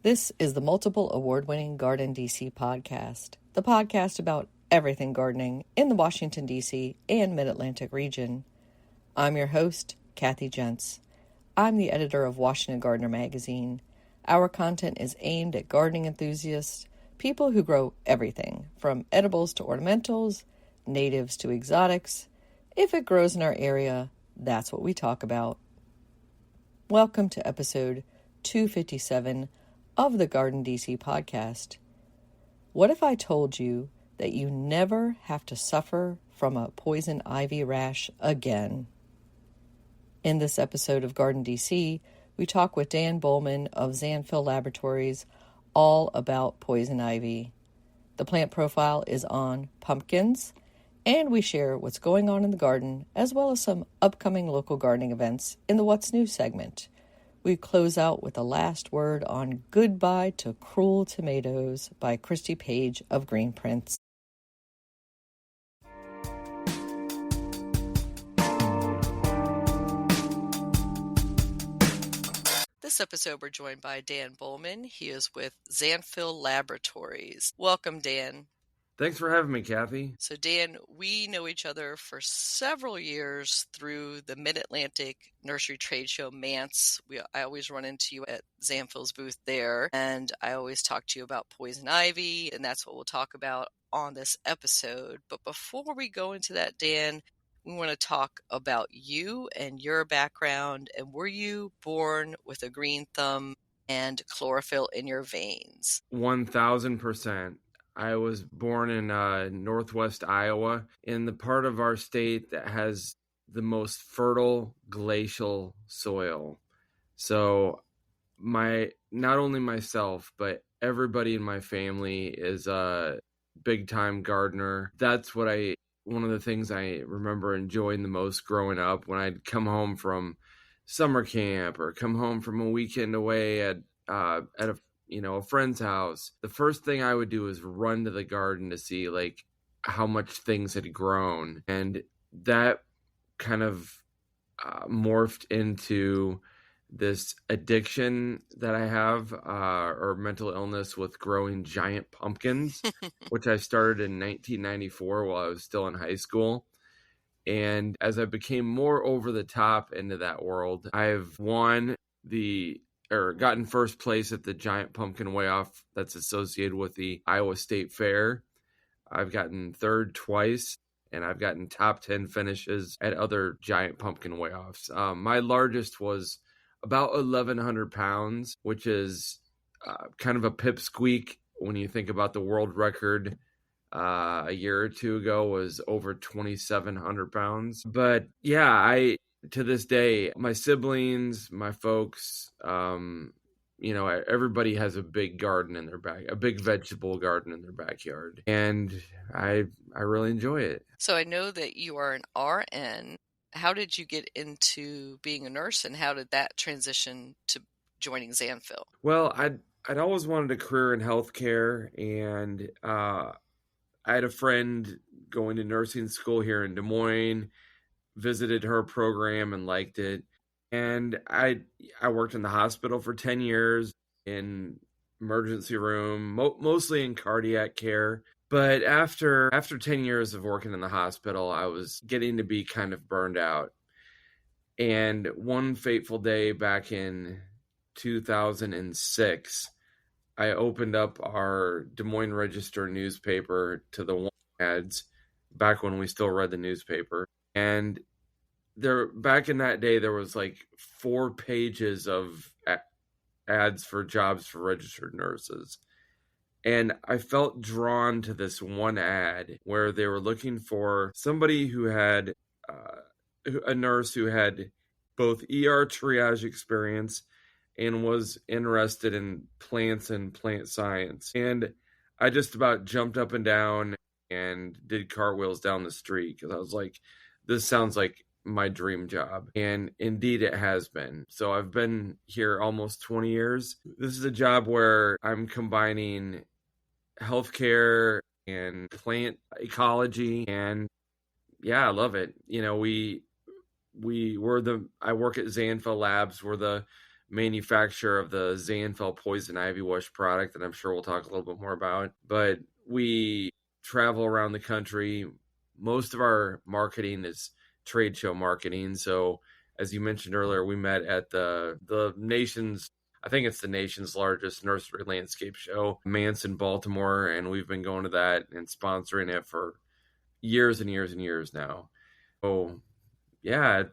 This is the multiple award-winning GardenDC podcast, the podcast about everything gardening in the Washington, D.C. and Mid-Atlantic region. I'm your host, Kathy Gents. I'm the editor of Washington Gardener magazine. Our content is aimed at gardening enthusiasts, people who grow everything, from edibles to ornamentals, natives to exotics. If it grows in our area, that's what we talk about. Welcome to episode 257 of the GardenDC podcast. What if I told you that you never have to suffer from a poison ivy rash again? In this episode of GardenDC, we talk with Dan Boelman of Zanfel Laboratories all about poison ivy. The plant profile is on pumpkins, and we share what's going on in the garden, as well as some upcoming local gardening events in the What's New segment. We close out with a last word on Goodbye to Cruel Tomatoes by Christy Page of Green Prints. This episode, we're joined by Dan Boelman. He is with Zanfel Laboratories. Welcome, Dan. Thanks for having me, Kathy. So, Dan, we know each other for several years through the Mid-Atlantic Nursery Trade Show, MANTS. I always run into you at Zanfel's booth there, and I always talk to you about poison ivy, and that's what we'll talk about on this episode. But before we go into that, Dan, we want to talk about you and your background, and were you born with a green thumb and chlorophyll in your veins? 1,000%. I was born in northwest Iowa, in the part of our state that has the most fertile glacial soil. So not only myself, but everybody in my family is a big time gardener. That's one of the things I remember enjoying the most growing up, when I'd come home from summer camp or come home from a weekend away at a friend's house. The first thing I would do is run to the garden to see how much things had grown. And that kind of morphed into this addiction that I have, or mental illness with growing giant pumpkins, which I started in 1994 while I was still in high school. And as I became more over the top into that world, I've gotten first place at the giant pumpkin weigh-off that's associated with the Iowa State Fair. I've gotten third twice, and I've gotten top 10 finishes at other giant pumpkin weigh-offs. My largest was about 1,100 pounds, which is kind of a pipsqueak when you think about the world record a year or two ago was over 2,700 pounds. But yeah, to this day, my siblings, my folks, everybody has a big garden in their a big vegetable garden in their backyard. And I really enjoy it. So I know that you are an RN. How did you get into being a nurse, and how did that transition to joining Zanfel? Well, I'd always wanted a career in healthcare, and I had a friend going to nursing school here in Des Moines, visited her program and liked it. And I worked in the hospital for 10 years in emergency room, mostly in cardiac care. But after 10 years of working in the hospital, I was getting to be kind of burned out. And one fateful day back in 2006, I opened up our Des Moines Register newspaper to the ads, back when we still read the newspaper. And back in that day, there was 4 pages of ads for jobs for registered nurses. And I felt drawn to this one ad where they were looking for somebody who had a nurse who had both ER triage experience and was interested in plants and plant science. And I just about jumped up and down and did cartwheels down the street, because I was like, this sounds like my dream job. And indeed it has been. So I've been here almost 20 years. This is a job where I'm combining healthcare and plant ecology, and yeah, I love it. I work at Zanfel Labs. We're the manufacturer of the Zanfel Poison Ivy wash product that I'm sure we'll talk a little bit more about. But we travel around the country. Most of our marketing is trade show marketing. So as you mentioned earlier, we met at the nation's, I think it's the nation's largest nursery landscape show, Manson, Baltimore, and we've been going to that and sponsoring it for years and years and years now. So yeah,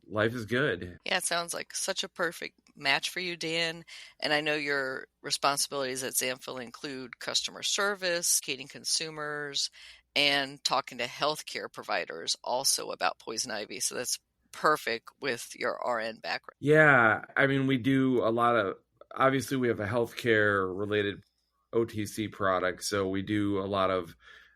life is good. Yeah, it sounds like such a perfect match for you, Dan. And I know your responsibilities at Zanfel include customer service, educating consumers, and talking to healthcare providers also about poison ivy. So that's perfect with your RN background. Yeah, I mean, we do a lot of, obviously, we have a healthcare related OTC product. So we do a lot of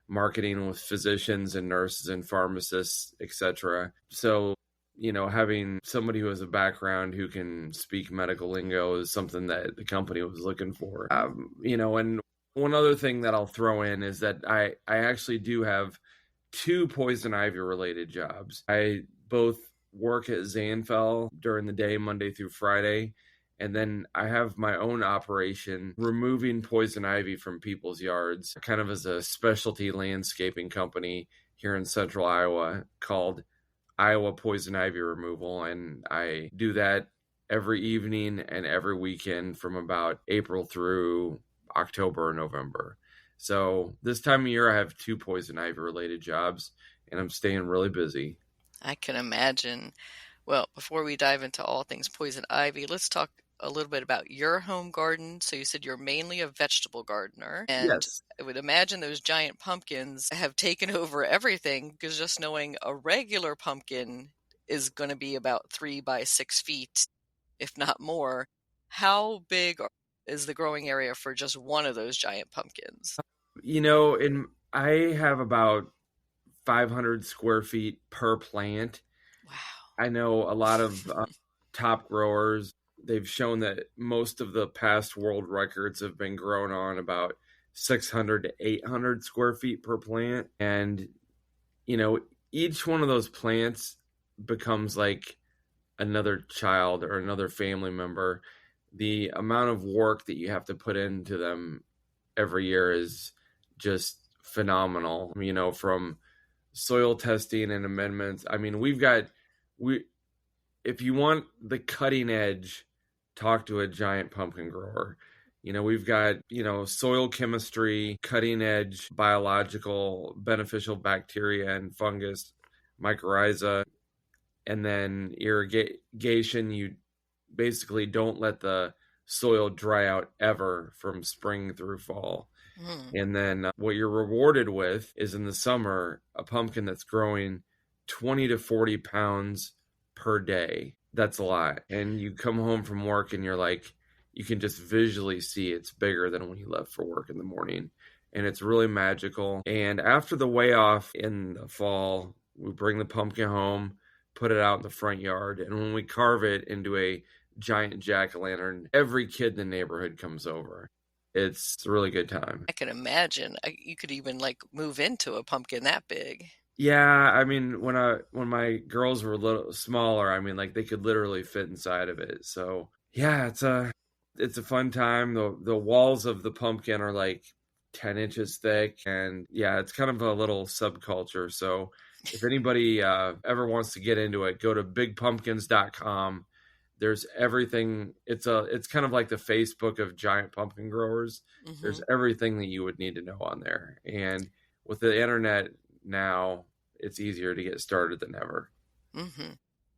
marketing with physicians and nurses and pharmacists, etc. So, having somebody who has a background who can speak medical lingo is something that the company was looking for. And one other thing that I'll throw in is that I actually do have 2 poison ivy related jobs. I both work at Zanfel during the day, Monday through Friday. And then I have my own operation removing poison ivy from people's yards, kind of as a specialty landscaping company here in central Iowa called Iowa Poison Ivy Removal. And I do that every evening and every weekend from about April through October or November. So this time of year, I have 2 poison ivy related jobs and I'm staying really busy. I can imagine. Well, before we dive into all things poison ivy, let's talk a little bit about your home garden. So you said you're mainly a vegetable gardener, and Yes. I would imagine those giant pumpkins have taken over everything, because just knowing a regular pumpkin is going to be about 3 by 6 feet, if not more. How big is the growing area for just one of those giant pumpkins? I have about 500 square feet per plant. Wow. I know a lot of top growers, they've shown that most of the past world records have been grown on about 600 to 800 square feet per plant. And, each one of those plants becomes like another child or another family member. The amount of work that you have to put into them every year is just phenomenal, from soil testing and amendments. I mean, if you want the cutting edge, talk to a giant pumpkin grower. We've got, soil chemistry, cutting edge, biological, beneficial bacteria and fungus, mycorrhiza, and then irrigation. You basically don't let the soil dry out ever from spring through fall. And then what you're rewarded with is in the summer, a pumpkin that's growing 20 to 40 pounds per day. That's a lot. And you come home from work and you're like, you can just visually see it's bigger than when you left for work in the morning. And it's really magical. And after the weigh off in the fall, we bring the pumpkin home, put it out in the front yard. And when we carve it into a giant jack-o'-lantern, every kid in the neighborhood comes over. It's a really good time. I can imagine. You could even move into a pumpkin that big. Yeah, I mean, when my girls were a little smaller, I mean, they could literally fit inside of it. So yeah, it's a fun time. The walls of the pumpkin are 10 inches thick, and yeah, it's kind of a little subculture. So if anybody ever wants to get into it, go to bigpumpkins.com. There's everything. It's kind of like the Facebook of giant pumpkin growers. Mm-hmm. There's everything that you would need to know on there. And with the internet now, it's easier to get started than ever. Mm-hmm.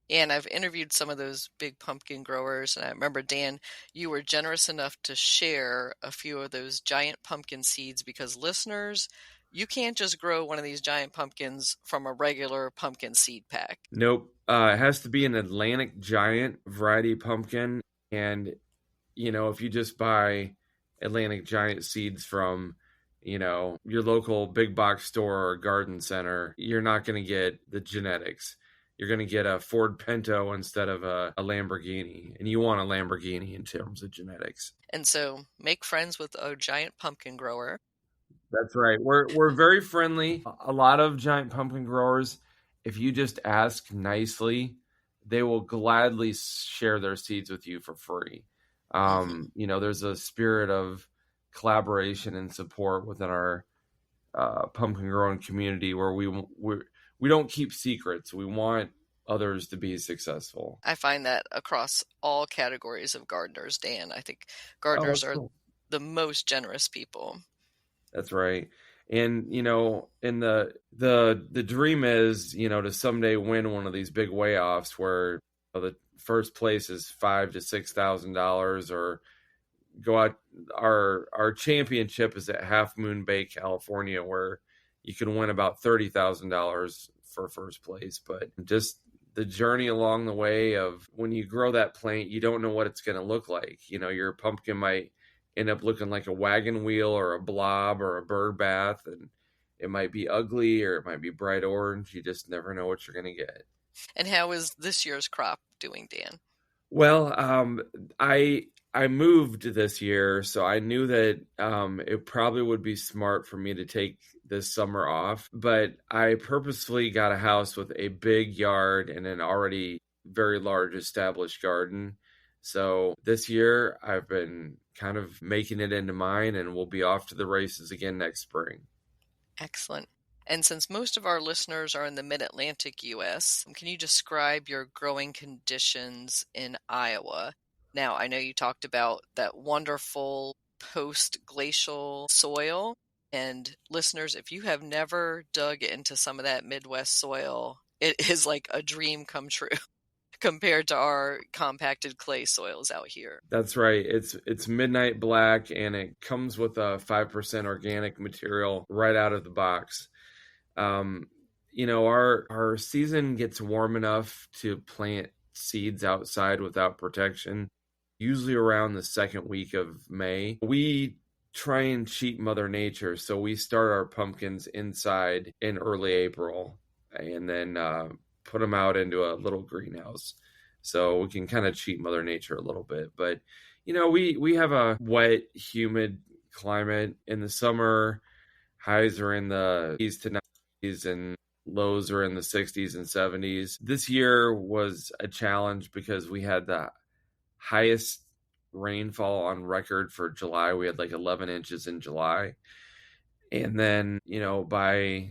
And I've interviewed some of those big pumpkin growers. And I remember, Dan, you were generous enough to share a few of those giant pumpkin seeds, because listeners, you can't just grow one of these giant pumpkins from a regular pumpkin seed pack. Nope. It has to be an Atlantic Giant variety pumpkin. And, if you just buy Atlantic Giant seeds from, your local big box store or garden center, you're not going to get the genetics. You're going to get a Ford Pinto instead of a Lamborghini. And you want a Lamborghini in terms of genetics. And so make friends with a giant pumpkin grower. That's right. We're very friendly. A lot of giant pumpkin growers, if you just ask nicely, they will gladly share their seeds with you for free. There's a spirit of collaboration and support within our pumpkin growing community where we don't keep secrets. We want others to be successful. I find that across all categories of gardeners, Dan. I think gardeners are Cool. the most generous people. That's right. And and the dream is, to someday win one of these big weigh-offs where the first place is $5,000 to $6,000, or go out. Our championship is at Half Moon Bay, California, where you can win about $30,000 for first place. But just the journey along the way of when you grow that plant, you don't know what it's going to look like. Your pumpkin might end up looking like a wagon wheel or a blob or a bird bath, and it might be ugly or it might be bright orange. You just never know what you're going to get. And how is this year's crop doing, Dan? Well, I moved this year, so I knew that it probably would be smart for me to take this summer off. But I purposefully got a house with a big yard and an already very large established garden. So this year I've been kind of making it into mine, and we'll be off to the races again next spring. Excellent. And since most of our listeners are in the mid-Atlantic U.S., can you describe your growing conditions in Iowa? Now, I know you talked about that wonderful post-glacial soil. And listeners, if you have never dug into some of that Midwest soil, it is like a dream come true compared to our compacted clay soils out here. That's right. It's midnight black, and it comes with a 5% organic material right out of the box. Our season gets warm enough to plant seeds outside without protection, usually around the second week of May. We try and cheat Mother Nature, so we start our pumpkins inside in early April and then put them out into a little greenhouse. So we can kind of cheat Mother Nature a little bit. But, we have a wet, humid climate. In the summer, highs are in the 80s to 90s and lows are in the 60s and 70s. This year was a challenge because we had the highest rainfall on record for July. We had like 11 inches in July. And then, by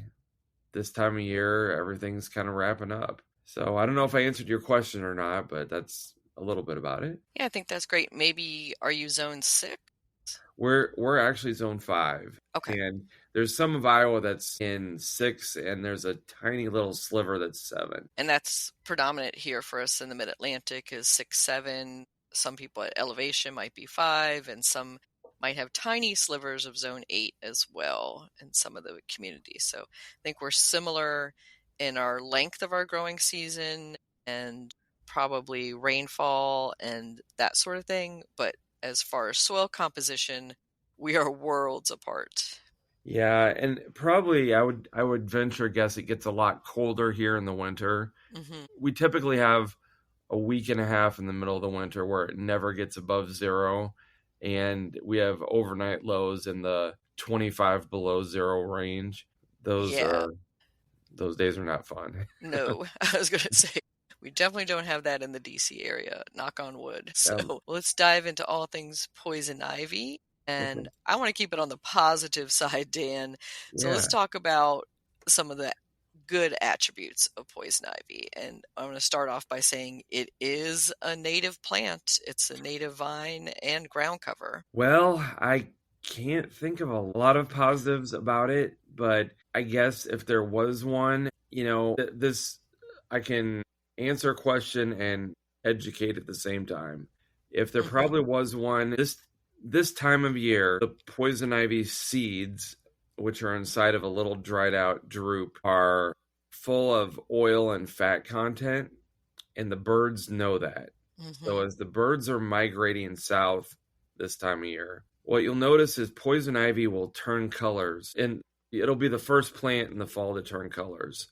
this time of year, everything's kind of wrapping up. So I don't know if I answered your question or not, but that's a little bit about it. Yeah, I think that's great. Maybe, are you zone 6? We're actually zone 5. Okay. And there's some of Iowa that's in 6, and there's a tiny little sliver that's 7. And that's predominant here for us in the mid-Atlantic is 6, 7. Some people at elevation might be 5, and some might have tiny slivers of zone 8 as well in some of the communities. So I think we're similar in our length of our growing season and probably rainfall and that sort of thing. But as far as soil composition, we are worlds apart. Yeah, and probably I would venture guess it gets a lot colder here in the winter. Mm-hmm. We typically have a week and a half in the middle of the winter where it never gets above 0, and we have overnight lows in the 25 below 0 range. Those days are not fun. No, I was going to say, we definitely don't have that in the DC area, knock on wood. So let's dive into all things poison ivy. And okay. I want to keep it on the positive side, Dan. So let's talk about some of the good attributes of poison ivy. And I'm going to start off by saying it is a native plant. It's a native vine and ground cover. Well, I can't think of a lot of positives about it, but I guess if there was one, this, I can answer a question and educate at the same time. If there probably was one, this time of year, the poison ivy seeds, which are inside of a little dried out drupe, are full of oil and fat content, and the birds know that. Mm-hmm. So as the birds are migrating south this time of year, what you'll notice is poison ivy will turn colors, and it'll be the first plant in the fall to turn colors.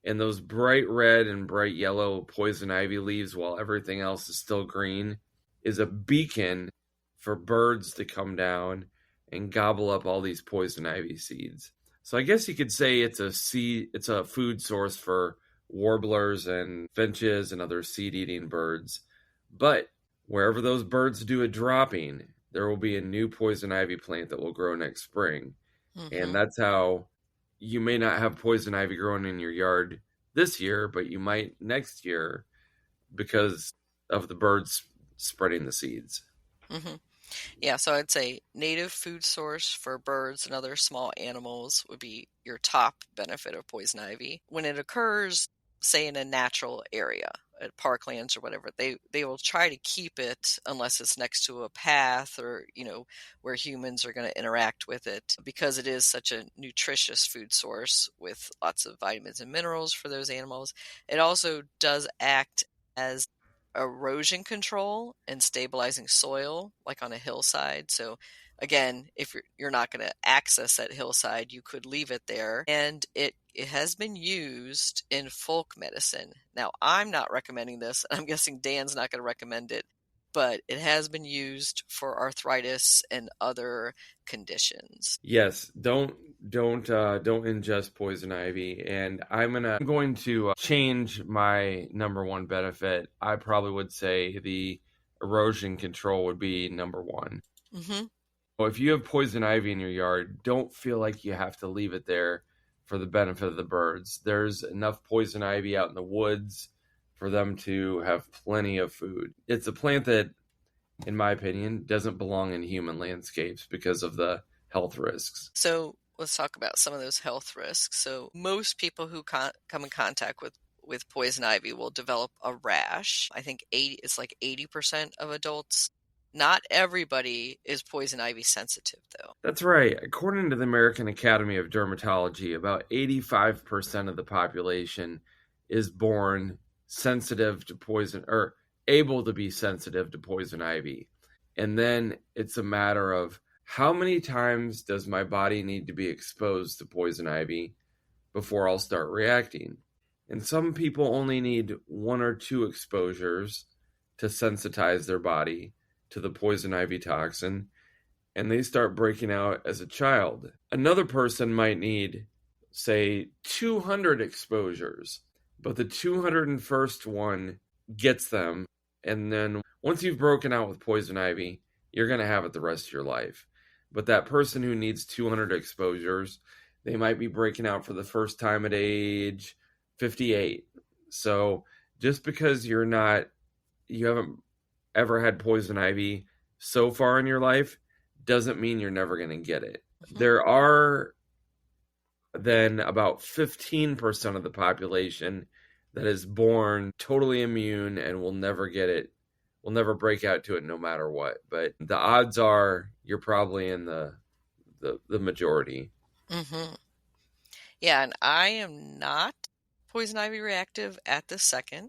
And those bright red and bright yellow poison ivy leaves, while everything else is still green, is a beacon for birds to come down and gobble up all these poison ivy seeds. So I guess you could say it's a food source for warblers and finches and other seed-eating birds. But wherever those birds do a dropping, there will be a new poison ivy plant that will grow next spring. And that's how you may not have poison ivy growing in your yard this year, but you might next year because of the birds spreading the seeds. Yeah, so I'd say native food source for birds and other small animals would be your top benefit of poison ivy. When it occurs, say in a natural area, at parklands or whatever, they will try to keep it unless it's next to a path or, where humans are going to interact with it, because it is such a nutritious food source with lots of vitamins and minerals for those animals. It also does act as erosion control and stabilizing soil, like on a hillside. So again, if you're not going to access that hillside, you could leave it there. And it has been used in folk medicine. Now, I'm not recommending this. I'm guessing Dan's not going to recommend it, but it has been used for arthritis and other conditions. Yes, don't ingest poison ivy. And I'm going to change my number one benefit. I probably would say the erosion control would be number one. So if you have poison ivy in your yard, don't feel like you have to leave it there for the benefit of the birds. There's enough poison ivy out in the woods for them to have plenty of food. It's a plant that, in my opinion, doesn't belong in human landscapes because of the health risks. So let's talk about some of those health risks. So most people who come in contact with poison ivy will develop a rash. I think it's like 80% of adults. Not everybody is poison ivy sensitive, though. That's right. According to the American Academy of Dermatology, about 85% of the population is born sensitive to poison, or able to be sensitive to poison ivy. And then it's a matter of how many times does my body need to be exposed to poison ivy before I'll start reacting? And some people only need 1 or 2 exposures to sensitize their body to the poison ivy toxin, and they start breaking out as a child. Another person might need, say, 200 exposures, but the 201st one gets them, and then once you've broken out with poison ivy, you're going to have it the rest of your life. But that person who needs 200 exposures, they might be breaking out for the first time at age 58. So just because you haven't ever had poison ivy so far in your life doesn't mean you're never going to get it. There are then about 15% of the population that is born totally immune and will never get it, will never break out to it no matter what. But the odds are you're probably in the majority. Yeah, and I am not poison ivy reactive at this second.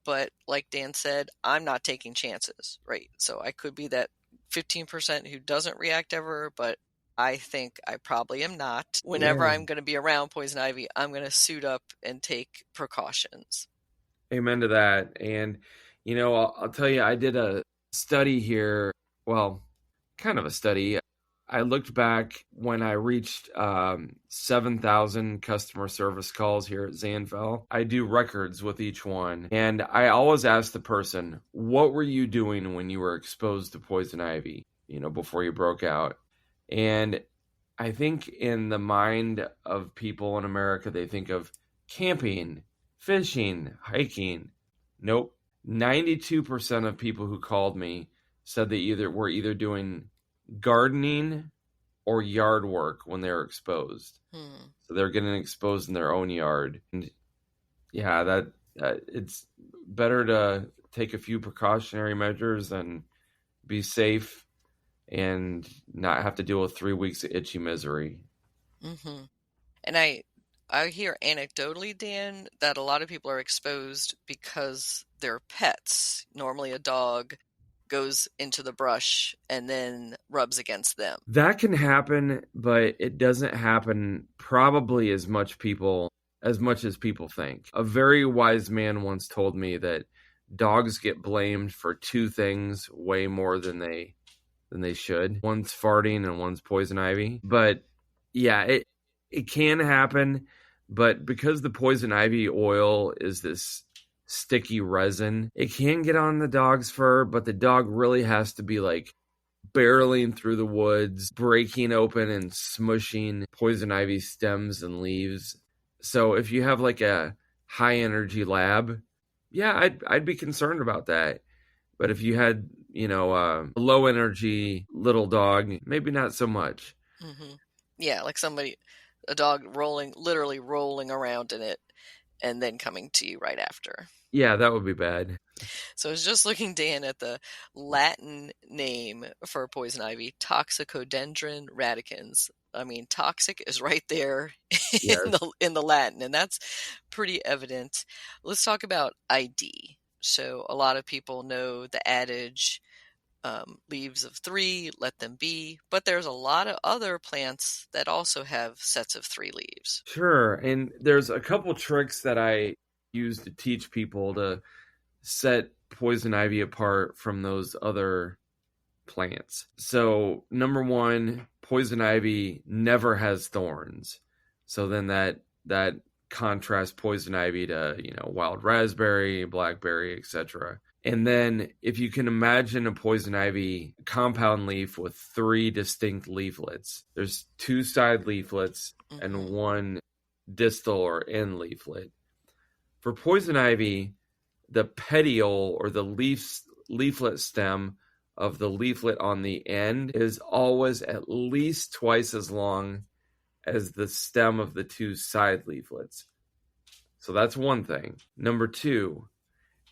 But like Dan said, I'm not taking chances, right? So I could be that 15% who doesn't react ever, but I think I probably am not. Whenever I'm going to be around poison ivy, I'm going to suit up and take precautions. Amen to that. And, I'll tell you, I did a study here. Well, kind of a study. I looked back when I reached 7,000 customer service calls here at Zanfel. I do records with each one. And I always ask the person, what were you doing when you were exposed to poison ivy, before you broke out? And I think in the mind of people in America, they think of camping, fishing, hiking. Nope. 92% of people who called me said they were either doing gardening or yard work when they're exposed. So they're getting exposed in their own yard. And yeah, that it's better to take a few precautionary measures and be safe and not have to deal with 3 weeks of itchy misery. And I hear anecdotally, Dan, that a lot of people are exposed because they're pets. Normally a dog goes into the brush and then rubs against them. That can happen, but it doesn't happen probably as much as people think. A very wise man once told me that dogs get blamed for 2 things way more than they should. One's farting and one's poison ivy. But yeah, it can happen, But because the poison ivy oil is this sticky resin, it can get on the dog's fur, but the dog really has to be like barreling through the woods, breaking open and smushing poison ivy stems and leaves. So if you have like a high energy lab, yeah, I'd be concerned about that. But if you had, a low energy little dog, maybe not so much. Mm-hmm. Yeah, like a dog literally rolling around in it and then coming to you right after. Yeah, that would be bad. So I was just looking, Dan, at the Latin name for poison ivy, Toxicodendron radicans. I mean, toxic is right there in the Latin, and that's pretty evident. Let's talk about ID. So a lot of people know the adage, leaves of 3, let them be. But there's a lot of other plants that also have sets of 3 leaves. Sure. And there's a couple tricks that I use to teach people to set poison ivy apart from those other plants. So, number one, poison ivy never has thorns. So then that contrasts poison ivy to, wild raspberry, blackberry, etc. And then if you can imagine a poison ivy compound leaf with 3 distinct leaflets, there's 2 side leaflets and 1 distal or end leaflet. For poison ivy, the petiole or the leaflet stem of the leaflet on the end is always at least twice as long as the stem of the 2 side leaflets. So that's one thing. Number 2,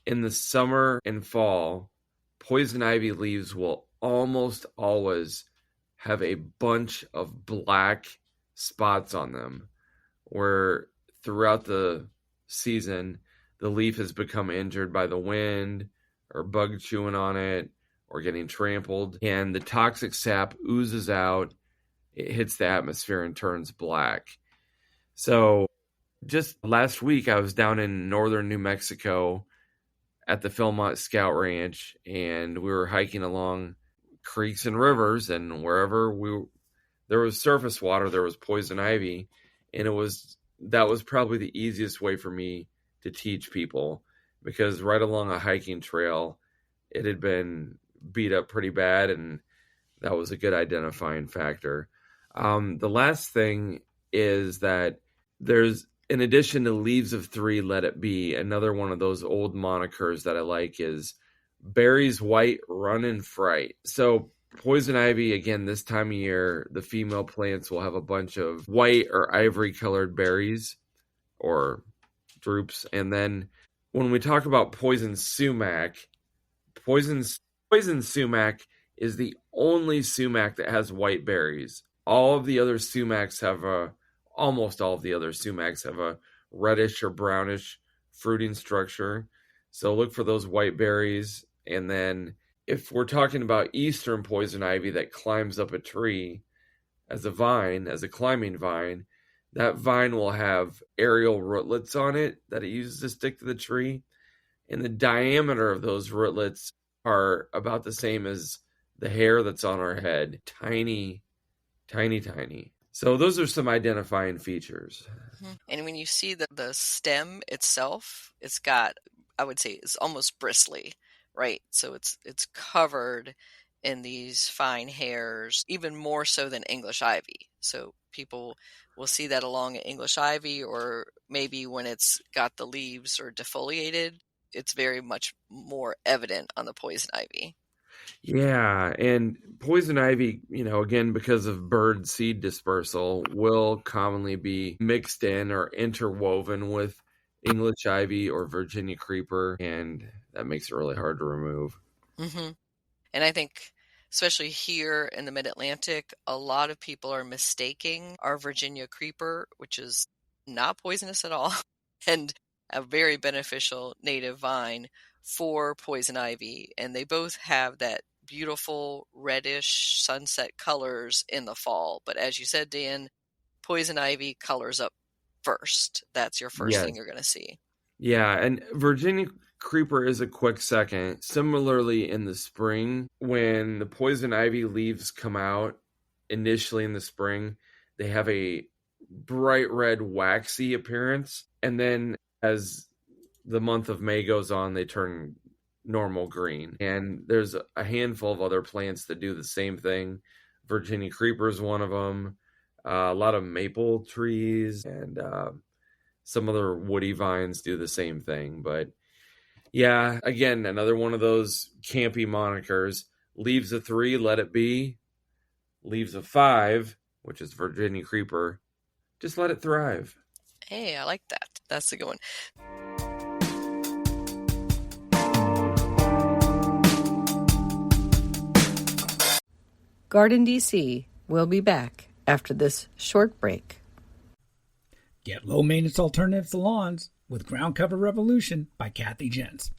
in the summer and fall, poison ivy leaves will almost always have a bunch of black spots on them, where throughout the season, the leaf has become injured by the wind or bug chewing on it or getting trampled, and the toxic sap oozes out, it hits the atmosphere and turns black. So just last week, I was down in northern New Mexico at the Philmont Scout Ranch, and we were hiking along creeks and rivers, and wherever there was surface water, there was poison ivy, and that was probably the easiest way for me to teach people, because right along a hiking trail, it had been beat up pretty bad, and that was a good identifying factor. The last thing is that there's, in addition to leaves of 3, let it be, another one of those old monikers that I like is berries white, run and fright. So poison ivy, again, this time of year, the female plants will have a bunch of white or ivory colored berries or drupes. And then when we talk about poison sumac, poison sumac is the only sumac that has white berries. Almost all of the other sumacs have a reddish or brownish fruiting structure. So look for those white berries. And then if we're talking about eastern poison ivy that climbs up a tree as a climbing vine, that vine will have aerial rootlets on it that it uses to stick to the tree. And the diameter of those rootlets are about the same as the hair that's on our head. Tiny, tiny, tiny. So those are some identifying features. And when you see the stem itself, it's got, I would say, it's almost bristly, right? So it's covered in these fine hairs, even more so than English ivy. So people will see that along English ivy, or maybe when it's got the leaves or defoliated, it's very much more evident on the poison ivy. Yeah, and poison ivy, again, because of bird seed dispersal, will commonly be mixed in or interwoven with English ivy or Virginia creeper, and that makes it really hard to remove. Mm-hmm. And I think, especially here in the Mid-Atlantic, a lot of people are mistaking our Virginia creeper, which is not poisonous at all, and a very beneficial native vine, for poison ivy. And they both have that beautiful reddish sunset colors in the fall. But as you said, Dan, poison ivy colors up first. That's your first thing you're going to see. Yeah, and Virginia creeper is a quick second. Similarly, in the spring, when the poison ivy leaves come out initially in the spring, they have a bright red waxy appearance. And then as the month of May goes on, they turn normal green. And there's a handful of other plants that do the same thing. Virginia creeper is one of them. A lot of maple trees and some other woody vines do the same thing. But yeah, again, another one of those campy monikers. Leaves of 3, let it be. Leaves of 5, which is Virginia creeper, just let it thrive. Hey, I like that. That's a good one. GardenDC will be back after this short break. Get low-maintenance alternatives to lawns with Ground Cover Revolution by Kathy Jentz.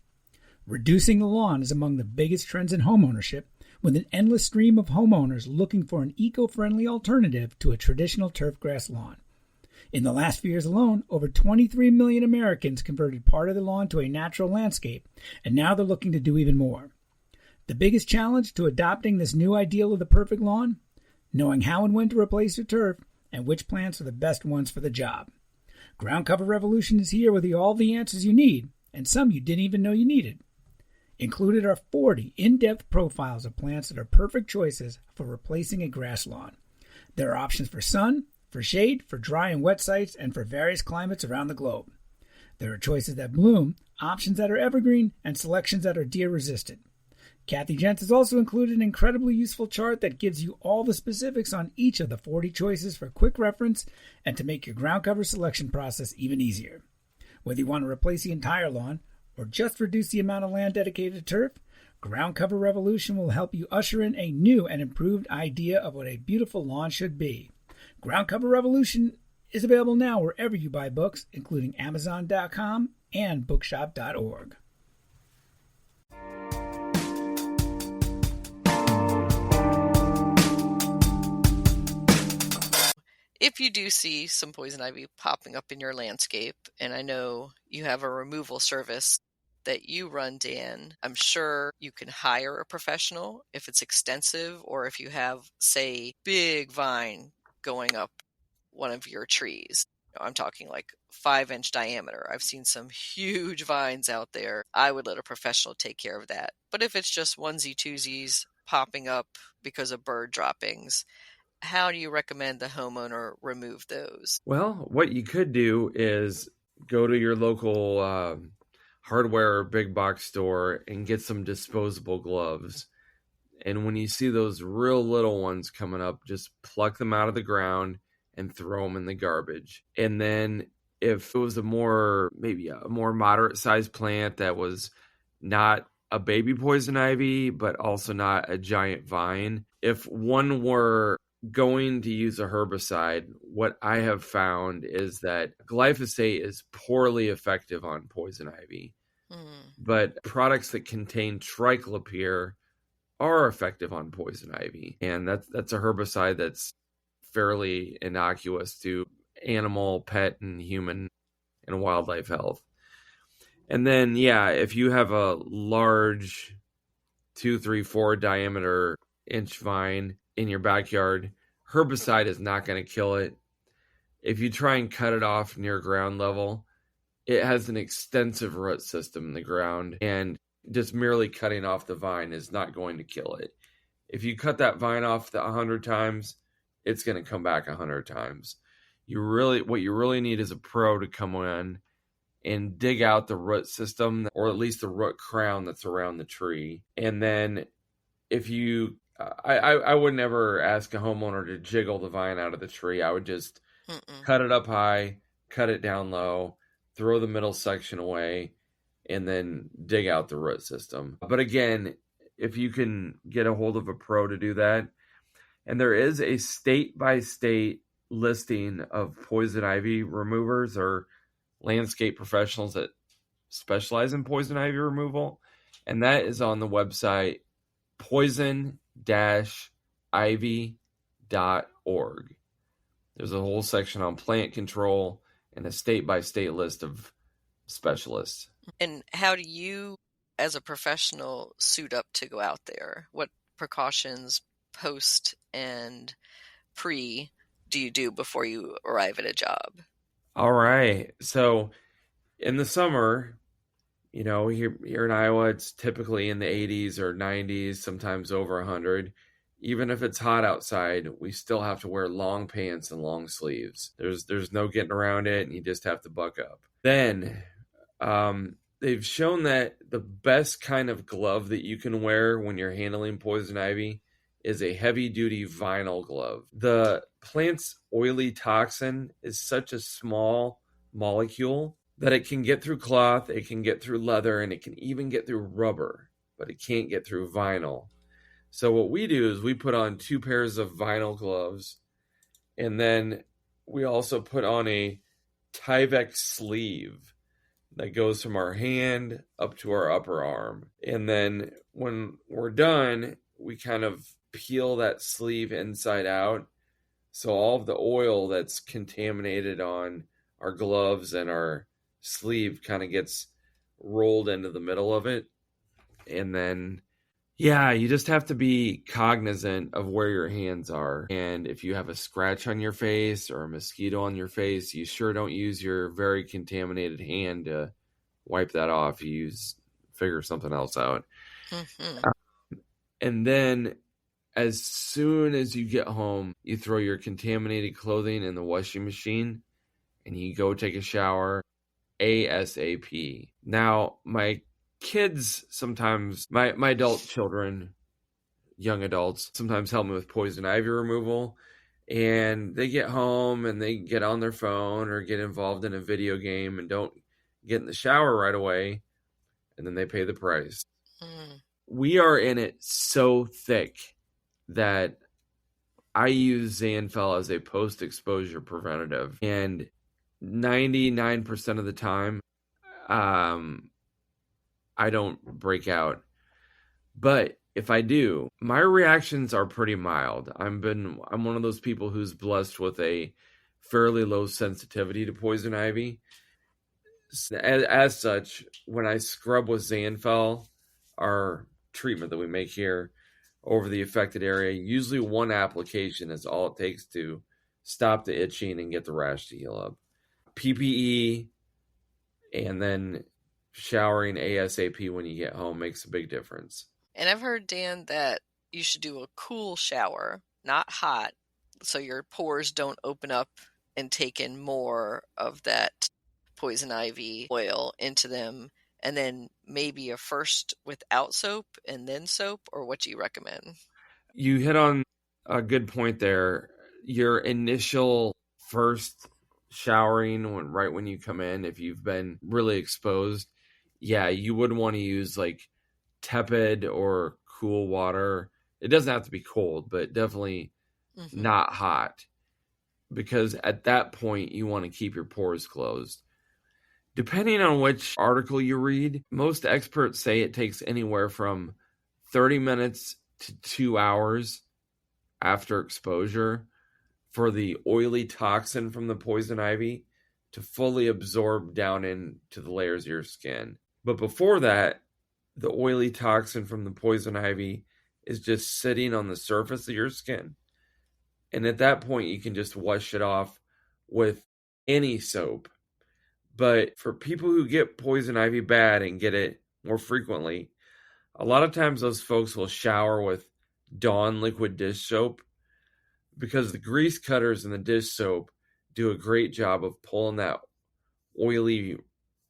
Reducing the lawn is among the biggest trends in homeownership, with an endless stream of homeowners looking for an eco-friendly alternative to a traditional turfgrass lawn. In the last few years alone, over 23 million Americans converted part of their lawn to a natural landscape, and now they're looking to do even more. The biggest challenge to adopting this new ideal of the perfect lawn? Knowing how and when to replace your turf and which plants are the best ones for the job. Ground Cover Revolution is here with all the answers you need, and some you didn't even know you needed. Included are 40 in-depth profiles of plants that are perfect choices for replacing a grass lawn. There are options for sun, for shade, for dry and wet sites, and for various climates around the globe. There are choices that bloom, options that are evergreen, and selections that are deer-resistant. Kathy Jentz has also included an incredibly useful chart that gives you all the specifics on each of the 40 choices for quick reference and to make your ground cover selection process even easier. Whether you want to replace the entire lawn or just reduce the amount of land dedicated to turf, Ground Cover Revolution will help you usher in a new and improved idea of what a beautiful lawn should be. Ground Cover Revolution is available now wherever you buy books, including Amazon.com and Bookshop.org. If you do see some poison ivy popping up in your landscape, and I know you have a removal service that you run, Dan, I'm sure you can hire a professional if it's extensive or if you have, say, big vine going up one of your trees. I'm talking like 5-inch diameter. I've seen some huge vines out there. I would let a professional take care of that. But if it's just onesie-twosies popping up because of bird droppings, how do you recommend the homeowner remove those? Well, what you could do is go to your local hardware or big box store and get some disposable gloves. And when you see those real little ones coming up, just pluck them out of the ground and throw them in the garbage. And then if it was maybe a more moderate sized plant that was not a baby poison ivy, but also not a giant vine, if one were going to use a herbicide, what I have found is that glyphosate is poorly effective on poison ivy. But products that contain triclopyr are effective on poison ivy. And that's a herbicide that's fairly innocuous to animal, pet, and human and wildlife health. And then, if you have a large 2, 3, 4 diameter inch vine in your backyard, herbicide is not going to kill it. If you try and cut it off near ground level, it has an extensive root system in the ground, and just merely cutting off the vine is not going to kill it. If you cut that vine off 100 times, it's going to come back 100 times. What you really need is a pro to come in and dig out the root system, or at least the root crown that's around the tree. And then if you, I would never ask a homeowner to jiggle the vine out of the tree. I would just cut it up high, cut it down low, throw the middle section away, and then dig out the root system. But again, if you can get a hold of a pro to do that, and there is a state-by-state listing of poison ivy removers or landscape professionals that specialize in poison ivy removal, and that is on the website poison-ivy.org. There's a whole section on plant control and a state-by-state list of specialists. And how do you, as a professional, suit up to go out there? What precautions, post and pre, do you do before you arrive at a job? All right. So in the summer, here in Iowa, it's typically in the 80s or 90s, sometimes over 100. Even if it's hot outside, we still have to wear long pants and long sleeves. There's no getting around it, and you just have to buck up. Then they've shown that the best kind of glove that you can wear when you're handling poison ivy is a heavy-duty vinyl glove. The plant's oily toxin is such a small molecule that it can get through cloth, it can get through leather, and it can even get through rubber, but it can't get through vinyl. So what we do is we put on 2 pairs of vinyl gloves, and then we also put on a Tyvek sleeve that goes from our hand up to our upper arm. And then when we're done, we kind of peel that sleeve inside out. So all of the oil that's contaminated on our gloves and our sleeve kind of gets rolled into the middle of it. And then, you just have to be cognizant of where your hands are. And if you have a scratch on your face or a mosquito on your face, you sure don't use your very contaminated hand to wipe that off. You figure something else out. Mm-hmm. And then as soon as you get home, you throw your contaminated clothing in the washing machine and you go take a shower ASAP. Now, my kids sometimes, my adult children, young adults, sometimes help me with poison ivy removal. And they get home and they get on their phone or get involved in a video game and don't get in the shower right away. And then they pay the price. Mm. We are in it so thick that I use Zanfel as a post-exposure preventative. And 99% of the time, I don't break out. But if I do, my reactions are pretty mild. I'm one of those people who's blessed with a fairly low sensitivity to poison ivy. As such, when I scrub with Zanfel, our treatment that we make here over the affected area, usually one application is all it takes to stop the itching and get the rash to heal up. PPE and then showering ASAP when you get home makes a big difference. And I've heard, Dan, that you should do a cool shower, not hot, so your pores don't open up and take in more of that poison ivy oil into them, and then maybe a first without soap and then soap, or what do you recommend? You hit on a good point there. Your initial first showering right when you come in, if you've been really exposed, you would want to use like tepid or cool water. It doesn't have to be cold, but definitely not hot, because at that point you want to keep your pores closed. Depending on which article you read, most experts say it takes anywhere from 30 minutes to 2 hours after exposure for the oily toxin from the poison ivy to fully absorb down into the layers of your skin. But before that, the oily toxin from the poison ivy is just sitting on the surface of your skin. And at that point, you can just wash it off with any soap. But for people who get poison ivy bad and get it more frequently, a lot of times those folks will shower with Dawn liquid dish soap, because the grease cutters in the dish soap do a great job of pulling that oily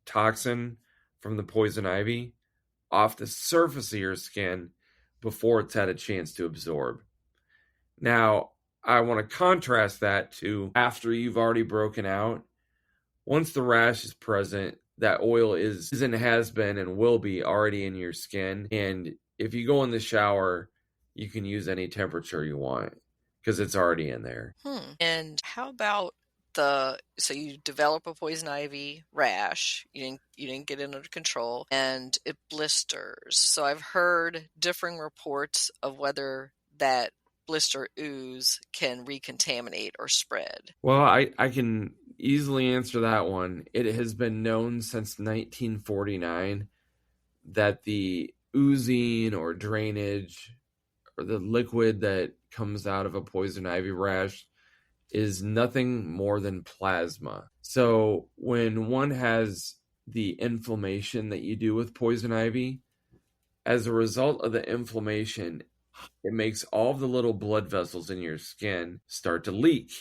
toxin from the poison ivy off the surface of your skin before it's had a chance to absorb. Now, I want to contrast that to after you've already broken out. Once the rash is present, that oil is and has been and will be already in your skin. And if you go in the shower, you can use any temperature you want because it's already in there. And how about so you develop a poison ivy rash, you didn't get it under control, and it blisters. So I've heard differing reports of whether that blister ooze can recontaminate or spread. Well, I can easily answer that one. It has been known since 1949 that the oozing or drainage or the liquid that comes out of a poison ivy rash is nothing more than plasma. So when one has the inflammation that you do with poison ivy, as a result of the inflammation, it makes all the little blood vessels in your skin start to leak.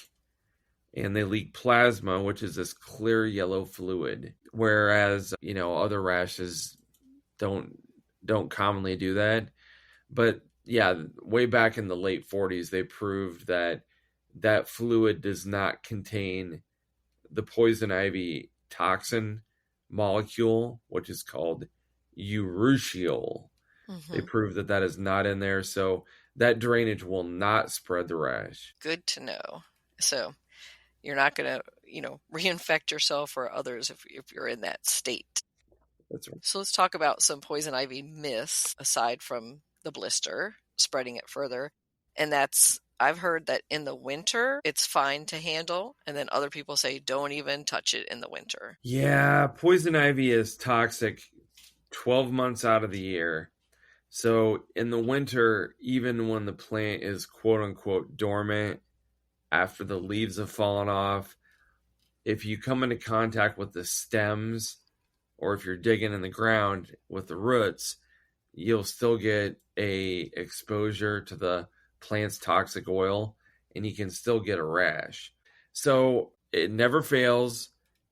And they leak plasma, which is this clear yellow fluid. Whereas, other rashes don't commonly do that. But yeah, way back in the late 40s, they proved that fluid does not contain the poison ivy toxin molecule, which is called urushiol. They proved that is not in there. So that drainage will not spread the rash. Good to know. So you're not going to, reinfect yourself or others if you're in that state. That's right. So let's talk about some poison ivy myths aside from the blister, spreading it further. And that's, I've heard that in the winter, it's fine to handle. And then other people say, don't even touch it in the winter. Yeah, poison ivy is toxic 12 months out of the year. So in the winter, even when the plant is quote unquote dormant, after the leaves have fallen off, if you come into contact with the stems, or if you're digging in the ground with the roots, you'll still get a exposure to the plant's toxic oil, and you can still get a rash. So it never fails.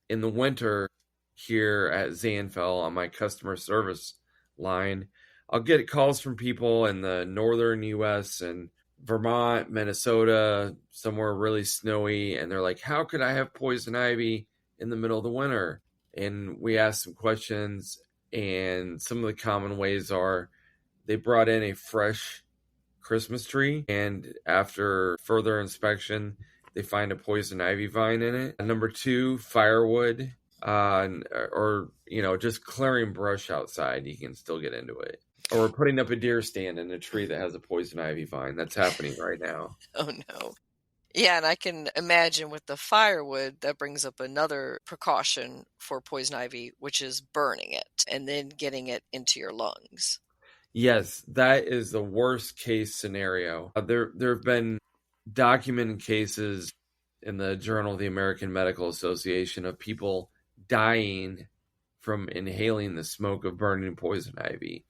In the winter here at Zanfel on my customer service line, I'll get calls from people in the northern U.S. and Vermont, Minnesota, somewhere really snowy, and they're like, how could I have poison ivy in the middle of the winter? And we asked some questions, and some of the common ways are they brought in a fresh Christmas tree, and after further inspection, they find a poison ivy vine in it. Number 2, firewood, or just clearing brush outside, you can still get into it. Or putting up a deer stand in a tree that has a poison ivy vine. That's happening right now. Oh, no. Yeah, and I can imagine with the firewood, that brings up another precaution for poison ivy, which is burning it and then getting it into your lungs. Yes, that is the worst case scenario. There have been documented cases in the Journal of the American Medical Association of people dying from inhaling the smoke of burning poison ivy.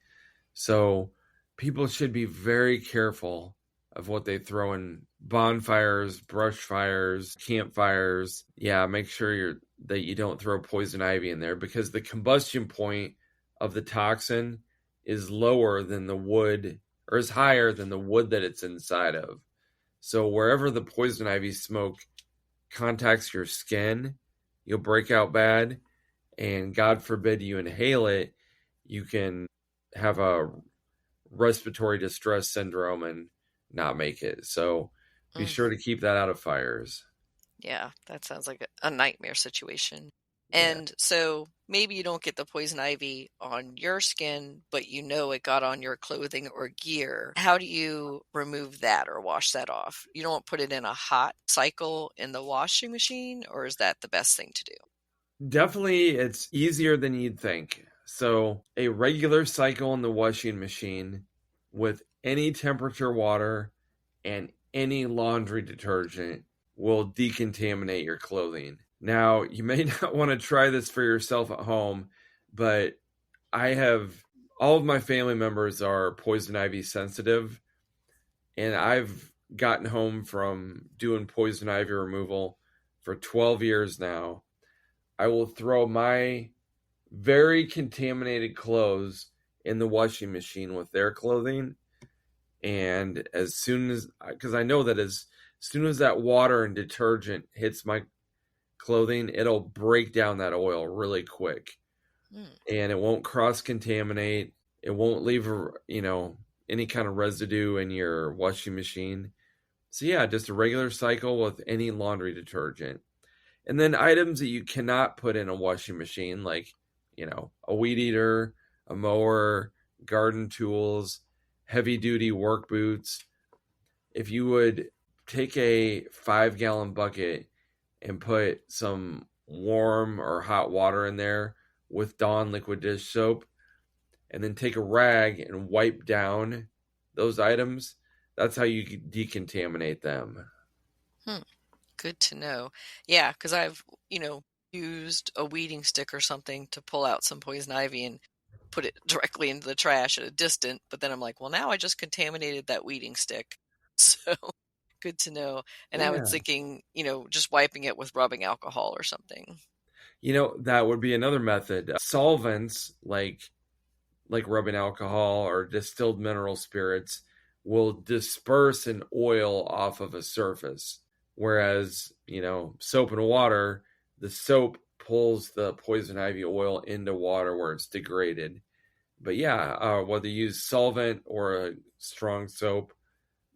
So people should be very careful of what they throw in bonfires, brush fires, campfires. Yeah, make sure that you don't throw poison ivy in there, because the combustion point of the toxin is lower than the wood, or is higher than the wood that it's inside of. So wherever the poison ivy smoke contacts your skin, you'll break out bad, and God forbid you inhale it, you can have a respiratory distress syndrome and not make it. So be sure to keep that out of fires. Yeah, that sounds like a nightmare situation. And so maybe you don't get the poison ivy on your skin, but it got on your clothing or gear. How do you remove that or wash that off? You don't put it in a hot cycle in the washing machine, or is that the best thing to do? Definitely, it's easier than you'd think. So a regular cycle in the washing machine with any temperature water and any laundry detergent will decontaminate your clothing. Now, you may not want to try this for yourself at home, but all of my family members are poison ivy sensitive, and I've gotten home from doing poison ivy removal for 12 years now. I will throw my very contaminated clothes in the washing machine with their clothing, and because I know that as soon as that water and detergent hits my clothing, it'll break down that oil really quick, and it won't cross-contaminate. It won't leave any kind of residue in your washing machine. So yeah, just a regular cycle with any laundry detergent. And then items that you cannot put in a washing machine, like a weed eater, a mower, garden tools, heavy-duty work boots. If you would take a 5-gallon bucket and put some warm or hot water in there with Dawn liquid dish soap, and then take a rag and wipe down those items, that's how you decontaminate them. Good to know. Yeah, because I've, used a weeding stick or something to pull out some poison ivy and put it directly into the trash at a distance. But then I'm like, well, now I just contaminated that weeding stick. So good to know. And I was Yeah. thinking, just wiping it with rubbing alcohol or something. That would be another method. Solvents like rubbing alcohol or distilled mineral spirits will disperse an oil off of a surface. Whereas, soap and water, the soap pulls the poison ivy oil into water where it's degraded. But yeah, whether you use solvent or a strong soap,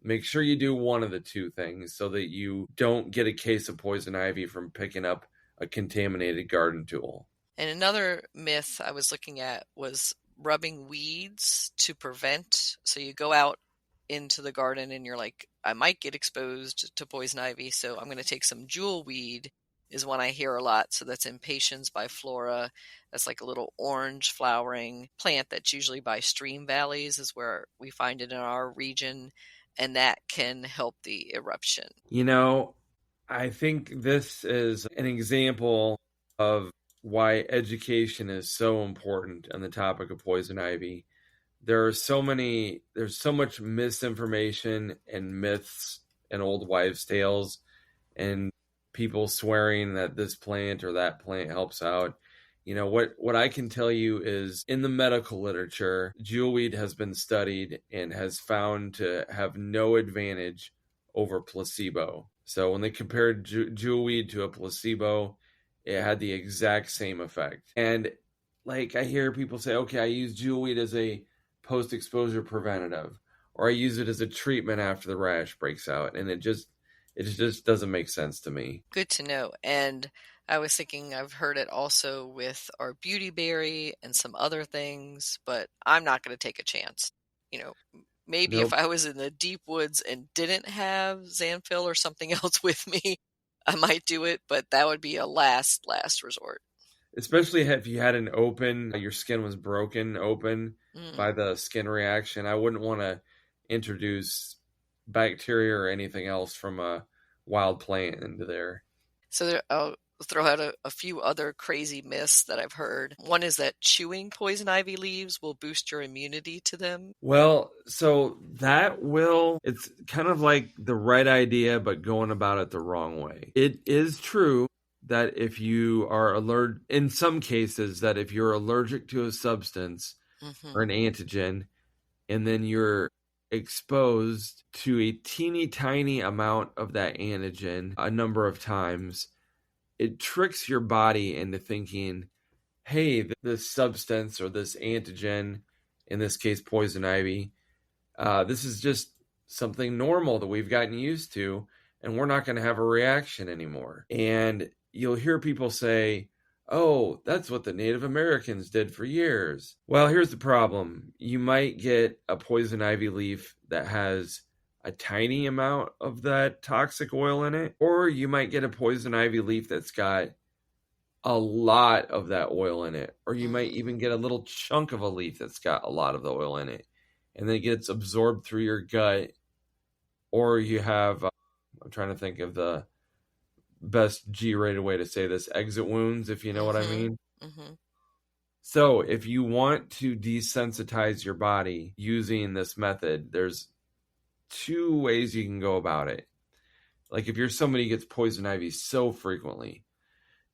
make sure you do one of the two things so that you don't get a case of poison ivy from picking up a contaminated garden tool. And another myth I was looking at was rubbing weeds to prevent. So you go out into the garden and you're like, I might get exposed to poison ivy, so I'm going to take some jewelweed, is one I hear a lot. So that's Impatiens by Flora. That's like a little orange flowering plant that's usually by stream valleys is where we find it in our region. And that can help the eruption. I think this is an example of why education is so important on the topic of poison ivy. There's so much misinformation and myths and old wives' tales and people swearing that this plant or that plant helps out. What I can tell you is in the medical literature, jewelweed has been studied and has found to have no advantage over placebo. So when they compared jewelweed to a placebo, it had the exact same effect. And I hear people say, okay, I use jewelweed as a post-exposure preventative, or I use it as a treatment after the rash breaks out. And it just doesn't make sense to me. Good to know. And I was thinking I've heard it also with our beautyberry and some other things, but I'm not going to take a chance. Maybe Nope. If I was in the deep woods and didn't have Zanfel or something else with me, I might do it, but that would be a last resort. Especially if you had your skin was broken open by the skin reaction. I wouldn't want to introduce bacteria or anything else from a wild plant into there. So I'll throw out a few other crazy myths that I've heard. One is that chewing poison ivy leaves will boost your immunity to them. Well, so it's kind of like the right idea, but going about it the wrong way. It is true that if you are allergic, in some cases, that if you're allergic to a substance or an antigen, and then you're exposed to a teeny tiny amount of that antigen a number of times, it tricks your body into thinking, hey, this substance or this antigen, in this case, poison ivy, this is just something normal that we've gotten used to, and we're not going to have a reaction anymore. And you'll hear people say, oh, that's what the Native Americans did for years. Well, here's the problem. You might get a poison ivy leaf that has a tiny amount of that toxic oil in it, or you might get a poison ivy leaf that's got a lot of that oil in it, or you might even get a little chunk of a leaf that's got a lot of the oil in it, and then it gets absorbed through your gut, or you have, I'm trying to think of the best G-rated way to say this, exit wounds, if you know what I mean. So if you want to desensitize your body using this method, there's two ways you can go about it. Like if you're somebody who gets poison ivy so frequently,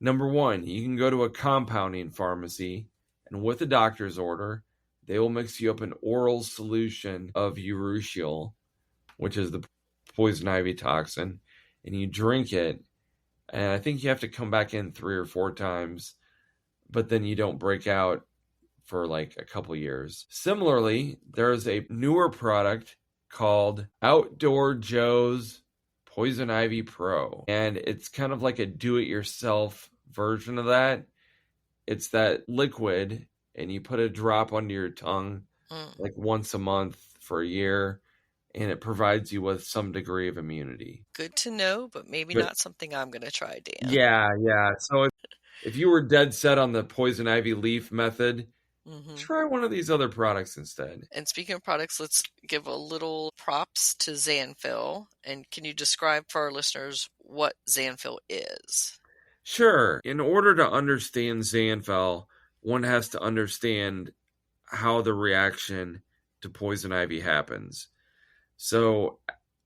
number one, you can go to a compounding pharmacy, and with a doctor's order, they will mix you up an oral solution of urushiol, which is the poison ivy toxin, and you drink it. And I think you have to come back in 3 or 4 times, but then you don't break out for like a couple years. Similarly, there's a newer product called Outdoor Joe's Poison Ivy Pro. And it's kind of like a do-it-yourself version of that. It's that liquid, and you put a drop under your tongue like once a month for a year, and it provides you with some degree of immunity. Good to know, but not something I'm going to try, Dan. Yeah. So if you were dead set on the poison ivy leaf method, try one of these other products instead. And speaking of products, let's give a little props to Zanfel. And can you describe for our listeners what Zanfel is? Sure. In order to understand Zanfel, one has to understand how the reaction to poison ivy happens. So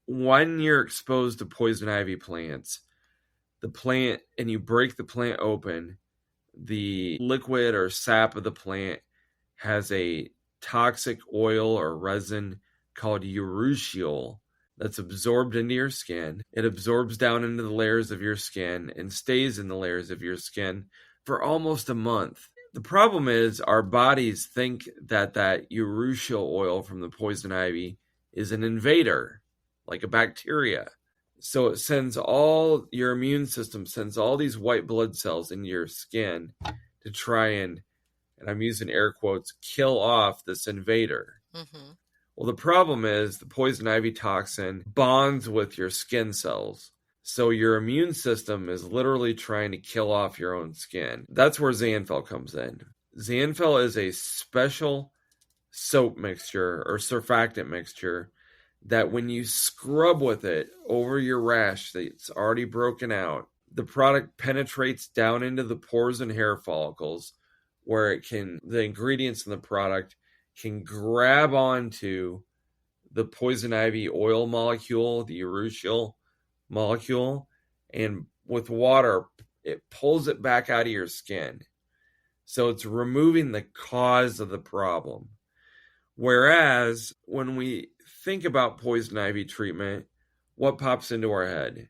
when you're exposed to poison ivy plants, and you break the plant open, the liquid or sap of the plant has a toxic oil or resin called urushiol that's absorbed into your skin. It absorbs down into the layers of your skin and stays in the layers of your skin for almost a month. The problem is our bodies think that urushiol oil from the poison ivy is an invader, like a bacteria. So it sends your immune system sends all these white blood cells into your skin to try and I'm using air quotes, kill off this invader. Well, the problem is the poison ivy toxin bonds with your skin cells. So your immune system is literally trying to kill off your own skin. That's where Zanfel comes in. Zanfel is a special soap mixture or surfactant mixture that when you scrub with it over your rash that's already broken out, the product penetrates down into the pores and hair follicles where the ingredients in the product can grab onto the poison ivy oil molecule, the urushiol molecule, and with water, it pulls it back out of your skin. So it's removing the cause of the problem. Whereas when we think about poison ivy treatment, what pops into our head?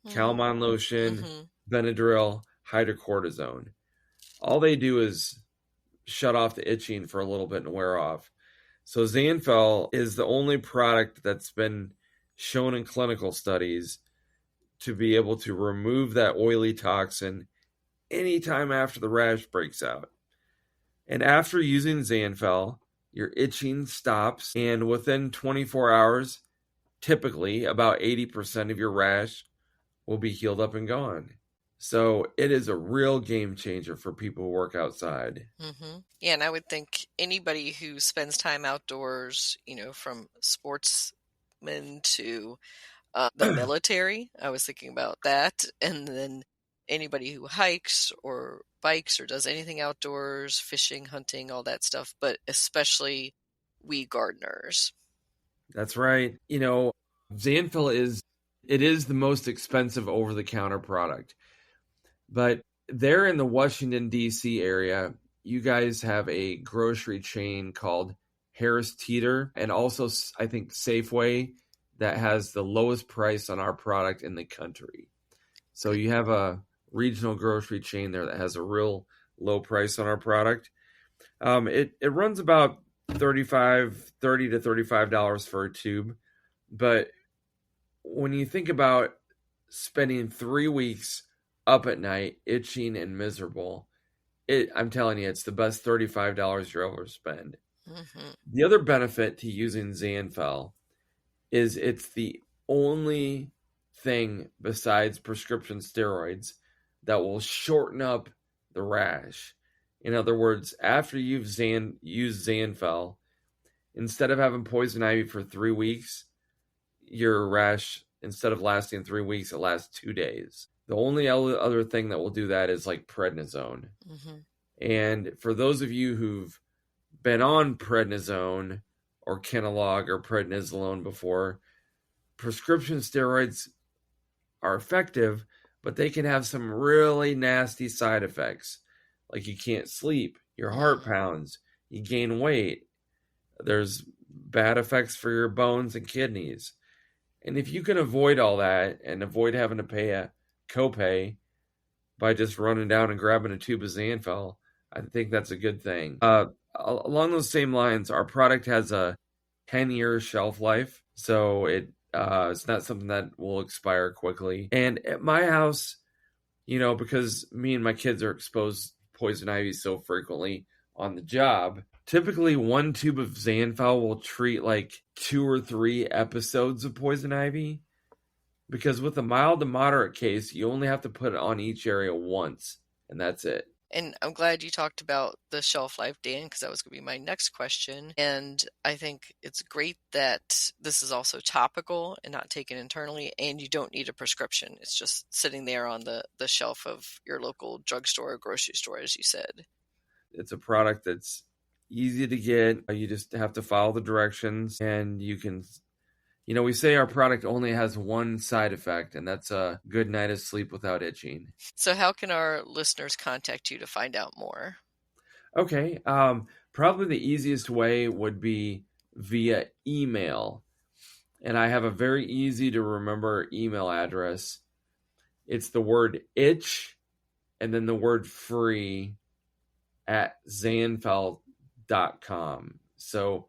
Calamine lotion, Benadryl, hydrocortisone. All they do is shut off the itching for a little bit and wear off. So Zanfel is the only product that's been shown in clinical studies to be able to remove that oily toxin anytime after the rash breaks out. And after using Zanfel, your itching stops, and within 24 hours, typically about 80% of your rash will be healed up and gone. So it is a real game changer for people who work outside. Yeah, and I would think anybody who spends time outdoors, from sportsmen to the military, I was thinking about that, and then anybody who hikes or bikes or does anything outdoors, fishing, hunting, all that stuff, but especially we gardeners. That's right. Zanfel is the most expensive over-the-counter product. But there in the Washington, D.C. area, you guys have a grocery chain called Harris Teeter and also, I think, Safeway that has the lowest price on our product in the country. So you have a regional grocery chain there that has a real low price on our product. It runs about $30 to $35 for a tube. But when you think about spending 3 weeks up at night, itching and miserable, I'm telling you, it's the best $35 you'll ever spend. The other benefit to using Zanfel is it's the only thing besides prescription steroids that will shorten up the rash. In other words, after you've used Zanfel, instead of having poison ivy for 3 weeks, your rash, instead of lasting 3 weeks, it lasts 2 days. The only other thing that will do that is like prednisone. And for those of you who've been on prednisone or Kenalog or prednisolone before, prescription steroids are effective, but they can have some really nasty side effects. Like you can't sleep, your heart pounds, you gain weight. There's bad effects for your bones and kidneys. And if you can avoid all that and avoid having to pay a copay by just running down and grabbing a tube of Zanfel, I think that's a good thing. Along those same lines, our product has a 10-year shelf life, so it's not something that will expire quickly. And at my house, because me and my kids are exposed to poison ivy so frequently on the job, typically one tube of Zanfel will treat like 2 or 3 episodes of poison ivy. Because with a mild to moderate case, you only have to put it on each area once, and that's it. And I'm glad you talked about the shelf life, Dan, because that was going to be my next question. And I think it's great that this is also topical and not taken internally, and you don't need a prescription. It's just sitting there on the shelf of your local drugstore or grocery store, as you said. It's a product that's easy to get. You just have to follow the directions, and you can... we say our product only has one side effect, and that's a good night of sleep without itching. So how can our listeners contact you to find out more? Okay. Probably the easiest way would be via email. And I have a very easy to remember email address. It's the word itch and then the word free at Zanfel.com. So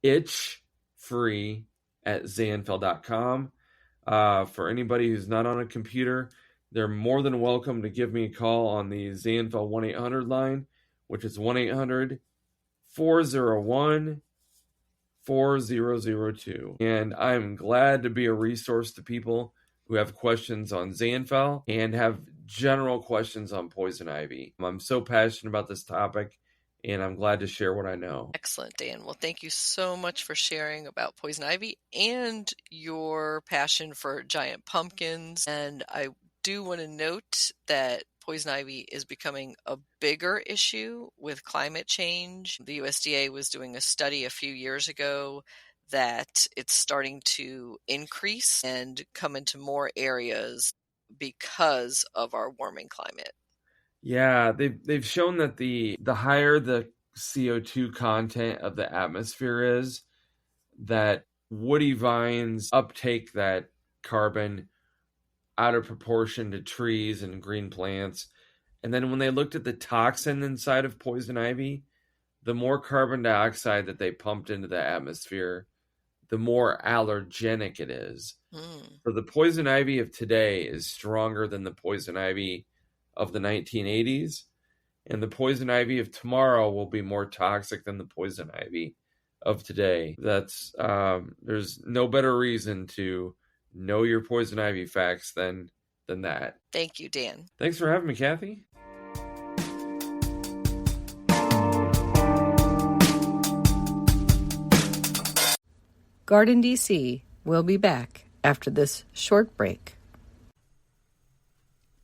itch free at Zanfel.com. For anybody who's not on a computer, they're more than welcome to give me a call on the Zanfel 1-800 line, which is 1-800-401-4002. And I'm glad to be a resource to people who have questions on Zanfel and have general questions on poison ivy. I'm so passionate about this topic, and I'm glad to share what I know. Excellent, Dan. Well, thank you so much for sharing about poison ivy and your passion for giant pumpkins. And I do want to note that poison ivy is becoming a bigger issue with climate change. The USDA was doing a study a few years ago that it's starting to increase and come into more areas because of our warming climate. Yeah, they've shown that the higher the CO2 content of the atmosphere is, that woody vines uptake that carbon out of proportion to trees and green plants. And then when they looked at the toxin inside of poison ivy, the more carbon dioxide that they pumped into the atmosphere, the more allergenic it is. So the poison ivy of today is stronger than the poison ivy of the 1980s, and the poison ivy of tomorrow will be more toxic than the poison ivy of today. That's there's no better reason to know your poison ivy facts than that. Thank you, Dan. Thanks for having me, Kathy. GardenDC will be back after this short break.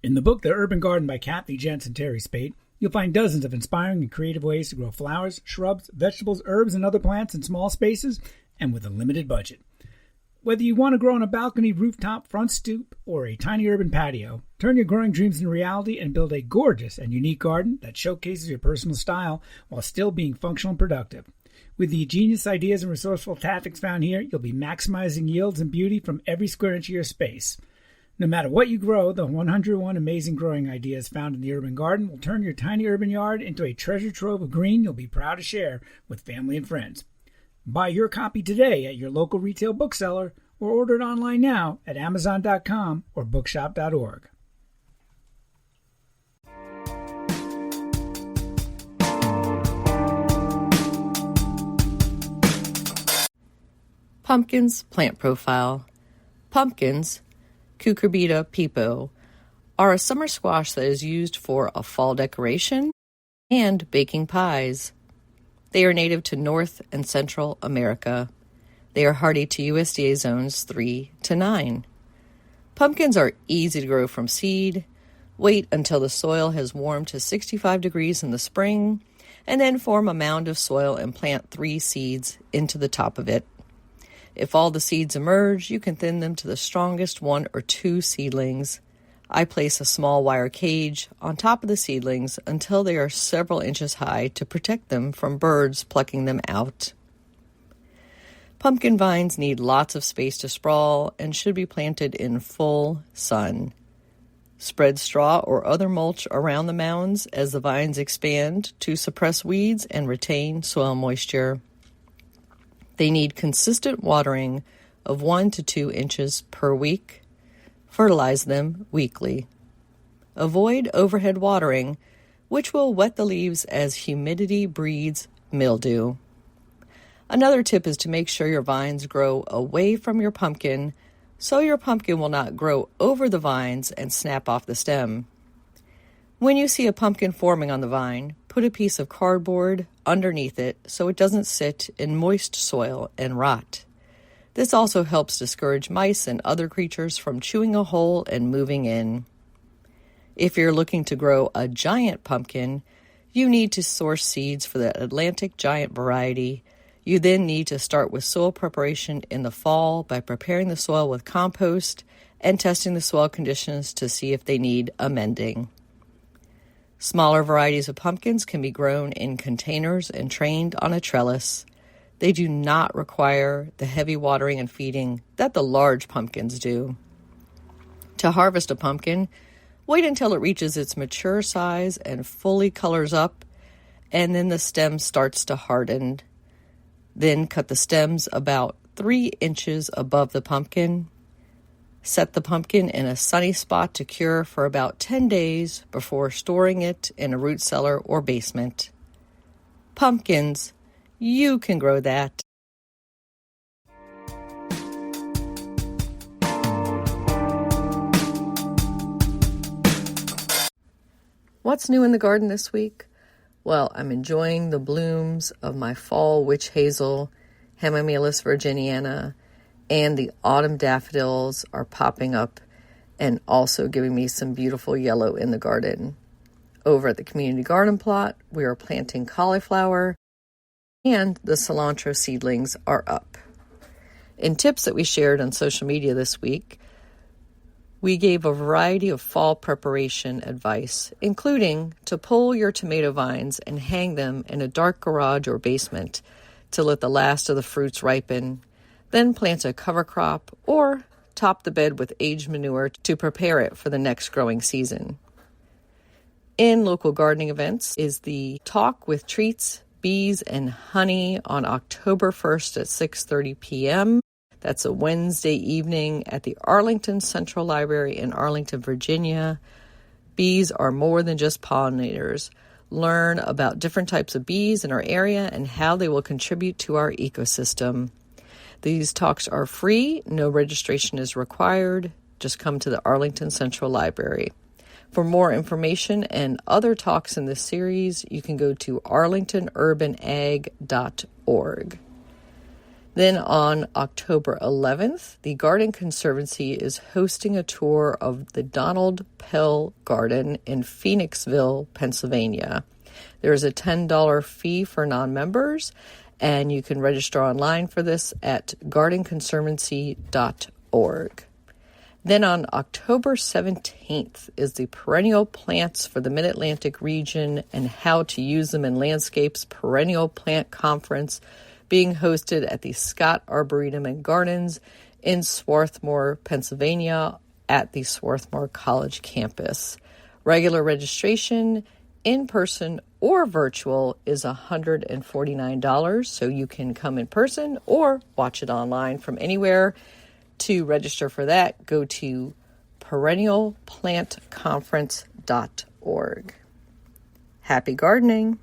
In the book The Urban Garden by Kathy Jentz and Terry Spate, you'll find dozens of inspiring and creative ways to grow flowers, shrubs, vegetables, herbs, and other plants in small spaces and with a limited budget. Whether you want to grow on a balcony, rooftop, front stoop, or a tiny urban patio, turn your growing dreams into reality and build a gorgeous and unique garden that showcases your personal style while still being functional and productive. With the ingenious ideas and resourceful tactics found here, you'll be maximizing yields and beauty from every square inch of your space. No matter what you grow, the 101 amazing growing ideas found in the urban garden will turn your tiny urban yard into a treasure trove of green you'll be proud to share with family and friends. Buy your copy today at your local retail bookseller or order it online now at Amazon.com or bookshop.org. Pumpkins plant profile. Pumpkins, Cucurbita pepo, are a summer squash that is used for a fall decoration and baking pies. They are native to North and Central America. They are hardy to USDA zones 3 to 9. Pumpkins are easy to grow from seed. Wait until the soil has warmed to 65 degrees in the spring, and then form a mound of soil and plant 3 seeds into the top of it. If all the seeds emerge, you can thin them to the strongest 1 or 2 seedlings. I place a small wire cage on top of the seedlings until they are several inches high to protect them from birds plucking them out. Pumpkin vines need lots of space to sprawl and should be planted in full sun. Spread straw or other mulch around the mounds as the vines expand to suppress weeds and retain soil moisture. They need consistent watering of 1 to 2 inches per week. Fertilize them weekly. Avoid overhead watering, which will wet the leaves as humidity breeds mildew. Another tip is to make sure your vines grow away from your pumpkin so your pumpkin will not grow over the vines and snap off the stem. When you see a pumpkin forming on the vine, put a piece of cardboard underneath it so it doesn't sit in moist soil and rot. This also helps discourage mice and other creatures from chewing a hole and moving in. If you're looking to grow a giant pumpkin, you need to source seeds for the Atlantic giant variety. You then need to start with soil preparation in the fall by preparing the soil with compost and testing the soil conditions to see if they need amending. Smaller varieties of pumpkins can be grown in containers and trained on a trellis. They do not require the heavy watering and feeding that the large pumpkins do. To harvest a pumpkin, wait until it reaches its mature size and fully colors up, and then the stem starts to harden. Then cut the stems about 3 inches above the pumpkin. Set the pumpkin in a sunny spot to cure for about 10 days before storing it in a root cellar or basement. Pumpkins, you can grow that. What's new in the garden this week? Well, I'm enjoying the blooms of my fall witch hazel, Hemimelis virginiana, and the autumn daffodils are popping up and also giving me some beautiful yellow in the garden. Over at the community garden plot, we are planting cauliflower, and the cilantro seedlings are up. In tips that we shared on social media this week, we gave a variety of fall preparation advice, including to pull your tomato vines and hang them in a dark garage or basement to let the last of the fruits ripen, then plant a cover crop or top the bed with aged manure to prepare it for the next growing season. In local gardening events is the Talk with Treats, Bees, and Honey on October 1st at 6:30 p.m. That's a Wednesday evening at the Arlington Central Library in Arlington, Virginia. Bees are more than just pollinators. Learn about different types of bees in our area and how they will contribute to our ecosystem. These talks are free. No registration is required. Just come to the Arlington Central Library. For more information and other talks in this series, you can go to arlingtonurbanag.org. Then on October 11th, the Garden Conservancy is hosting a tour of the Donald Pell Garden in Phoenixville, Pennsylvania. There is a $10 fee for non-members, and you can register online for this at gardenconservancy.org. Then on October 17th is the Perennial Plants for the Mid-Atlantic region and How to Use Them in Landscapes Perennial Plant Conference, being hosted at the Scott Arboretum and Gardens in Swarthmore, Pennsylvania at the Swarthmore College campus. Regular registration, in person or virtual, is $149, so you can come in person or watch it online from anywhere. To register for that, go to perennialplantconference.org. Happy gardening!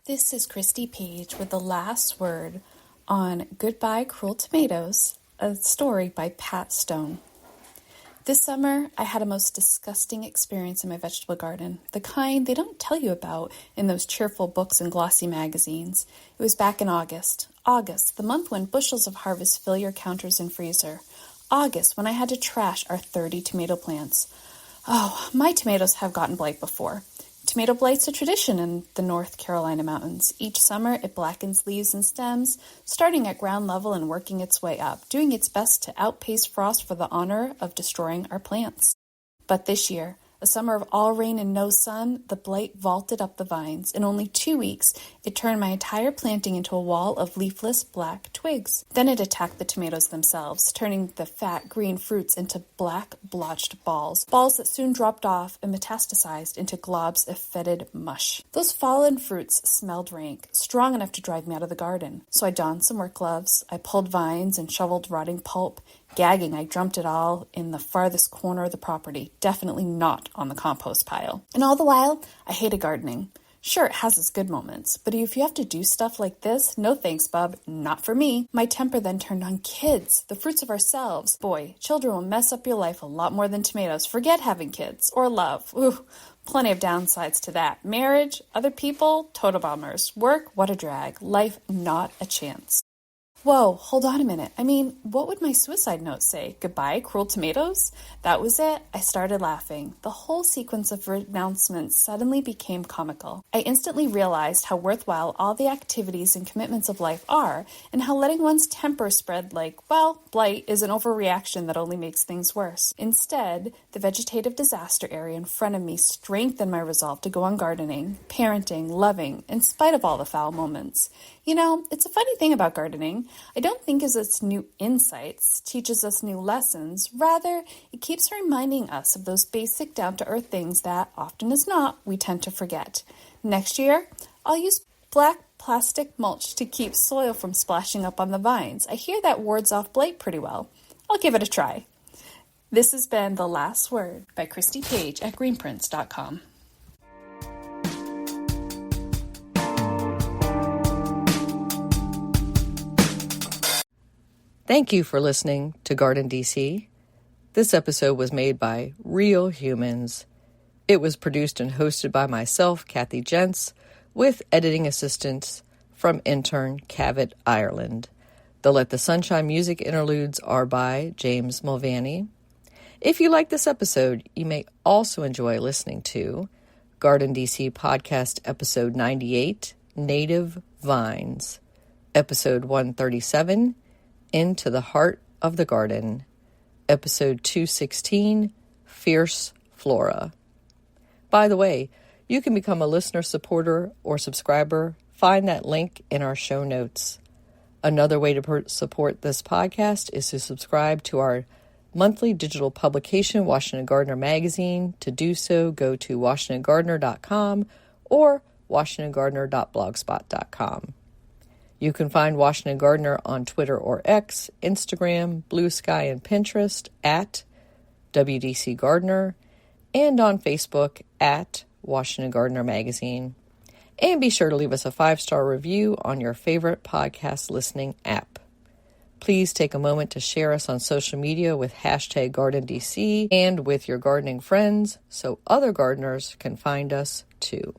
This is Christy Page with the last word on Goodbye Cruel Tomatoes, a story by Pat Stone. This summer, I had a most disgusting experience in my vegetable garden, the kind they don't tell you about in those cheerful books and glossy magazines. It was back in August. August, the month when bushels of harvest fill your counters and freezer. August, when I had to trash our 30 tomato plants. Oh, my tomatoes have gotten blight before. Tomato blight's a tradition in the North Carolina mountains. Each summer, it blackens leaves and stems, starting at ground level and working its way up, doing its best to outpace frost for the honor of destroying our plants. But this year, a summer of all rain and no sun, the blight vaulted up the vines. In only 2 weeks, it turned my entire planting into a wall of leafless black twigs. Then it attacked the tomatoes themselves, turning the fat green fruits into black blotched balls that soon dropped off and metastasized into globs of fetid mush. Those fallen fruits smelled rank, strong enough to drive me out of the garden. So I donned some work gloves, I pulled vines and shoveled rotting pulp. Gagging, I dumped it all in the farthest corner of the property, definitely not on the compost pile. And all the while, I hated gardening. Sure, it has its good moments, but if you have to do stuff like this, no thanks, bub, not for me. My temper then turned on kids, the fruits of ourselves. Boy, children will mess up your life a lot more than tomatoes. Forget having kids, or love. Ooh, plenty of downsides to that. Marriage, other people, total bombers. Work, what a drag. Life, not a chance. Whoa, hold on a minute. I mean, what would my suicide note say? Goodbye, cruel tomatoes? That was it. I started laughing. The whole sequence of renouncements suddenly became comical. I instantly realized how worthwhile all the activities and commitments of life are, and how letting one's temper spread like, well, blight is an overreaction that only makes things worse. Instead, the vegetative disaster area in front of me strengthened my resolve to go on gardening, parenting, loving, in spite of all the foul moments. You know, it's a funny thing about gardening. I don't think gives us new insights, teaches us new lessons. Rather, it keeps reminding us of those basic down-to-earth things that, often as not, we tend to forget. Next year, I'll use black plastic mulch to keep soil from splashing up on the vines. I hear that wards off blight pretty well. I'll give it a try. This has been The Last Word by Christy Page at greenprints.com. Thank you for listening to GardenDC. This episode was made by real humans. It was produced and hosted by myself, Kathy Gents, with editing assistance from intern Cavett Ireland. The Let the Sunshine music interludes are by James Mulvaney. If you like this episode, you may also enjoy listening to GardenDC Podcast Episode 98, Native Vines, Episode 137, Into the Heart of the Garden, Episode 216, Fierce Flora. By the way, you can become a listener supporter or subscriber. Find that link in our show notes. Another way to support this podcast is to subscribe to our monthly digital publication, Washington Gardener Magazine. To do so, go to WashingtonGardener.com or WashingtonGardener.blogspot.com. You can find Washington Gardener on Twitter or X, Instagram, Blue Sky, and Pinterest at WDC Gardener, and on Facebook at Washington Gardener Magazine. And be sure to leave us a 5-star review on your favorite podcast listening app. Please take a moment to share us on social media with hashtag GardenDC and with your gardening friends so other gardeners can find us too.